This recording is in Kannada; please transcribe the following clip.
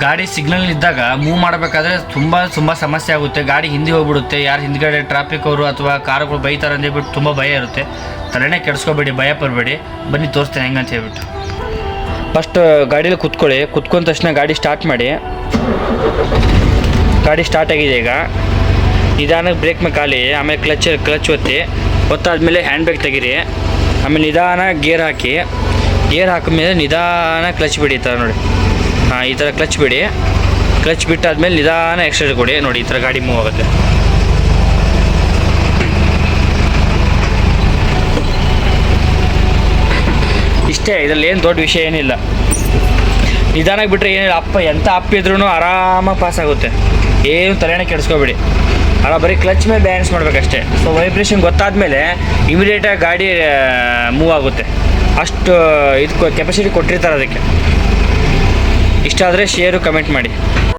ಗಾಡಿ ಸಿಗ್ನಲ್ ಇದ್ದಾಗ ಮೂವ್ ಮಾಡಬೇಕಾದ್ರೆ ತುಂಬ ಸಮಸ್ಯೆ ಆಗುತ್ತೆ. ಗಾಡಿ ಹಿಂದೆ ಹೋಗ್ಬಿಡುತ್ತೆ. ಯಾರು ಹಿಂದ್ಗಡೆ ಟ್ರಾಫಿಕ್ ಅವರು ಅಥವಾ ಕಾರುಗಳು ಬೈತಾರೆ ಅಂದೇಳ್ಬಿಟ್ಟು ತುಂಬ ಭಯ ಇರುತ್ತೆ. ತಲೆನೇ ಕೆಡಿಸ್ಕೋಬೇಡಿ, ಭಯ ಪಡಬೇಡಿ. ಬನ್ನಿ ತೋರಿಸ್ತೇನೆ ಹೆಂಗಂತ ಹೇಳ್ಬಿಟ್ಟು. ಫಸ್ಟ್ ಗಾಡೀಲಿ ಕುತ್ಕೊಂಡ ತಕ್ಷಣ ಗಾಡಿ ಸ್ಟಾರ್ಟ್ ಮಾಡಿ. ಗಾಡಿ ಸ್ಟಾರ್ಟ್ ಆಗಿದೆ. ಈಗ ನಿಧಾನಕ್ಕೆ ಬ್ರೇಕ್ ಮೇಲೆ ಖಾಲಿ, ಆಮೇಲೆ ಕ್ಲಚ್ ಒತ್ತಾದ್ಮೇಲೆ ಹ್ಯಾಂಡ್ ಬ್ರೇಕ್ ತೆಗೀರಿ. ಆಮೇಲೆ ನಿಧಾನ ಗೇರ್ ಹಾಕಿದ್ಮೇಲೆ ನಿಧಾನ ಕ್ಲಚ್ ಬಿಡಿ. ಈ ಥರ ನೋಡಿ, ಹಾಂ ಈ ಥರ ಕ್ಲಚ್ ಬಿಡಿ. ಕ್ಲಚ್ ಬಿಟ್ಟಾದ್ಮೇಲೆ ನಿಧಾನ ಎಕ್ಸ್ಟ್ರಾ ಕೊಡಿ. ನೋಡಿ ಈ ಥರ ಗಾಡಿ ಮೂವ್ ಆಗುತ್ತೆ. ಇಷ್ಟೇ, ಇದರಲ್ಲಿ ಏನು ದೊಡ್ಡ ವಿಷಯ ಏನಿಲ್ಲ. ನಿಧಾನಕ್ಕೆ ಬಿಟ್ಟರೆ ಏನಿಲ್ಲ. ಎಂಥ ಇದ್ರೂ ಆರಾಮಾಗಿ ಪಾಸ್ ಆಗುತ್ತೆ. ಏನು ತಲೆನೇ ಕೆಡಿಸ್ಕೋಬೇಡಿ. ಬರೀ ಕ್ಲಚ್ ಮೇಲೆ ಬ್ಯಾಲೆನ್ಸ್ ಮಾಡಬೇಕಷ್ಟೇ. ಸೊ ವೈಬ್ರೇಷನ್ ಗೊತ್ತಾದಮೇಲೆ ಇಮಿಡಿಯೇಟಾಗಿ ಗಾಡಿ ಮೂವ್ ಆಗುತ್ತೆ. ಅಷ್ಟು ಇದು ಕೆಪಾಸಿಟಿ ಕೊಟ್ಟಿರ್ತಾರೆ ಅದಕ್ಕೆ. ಇಷ್ಟ ಆದರೆ ಶೇರು ಕಮೆಂಟ್ ಮಾಡಿ.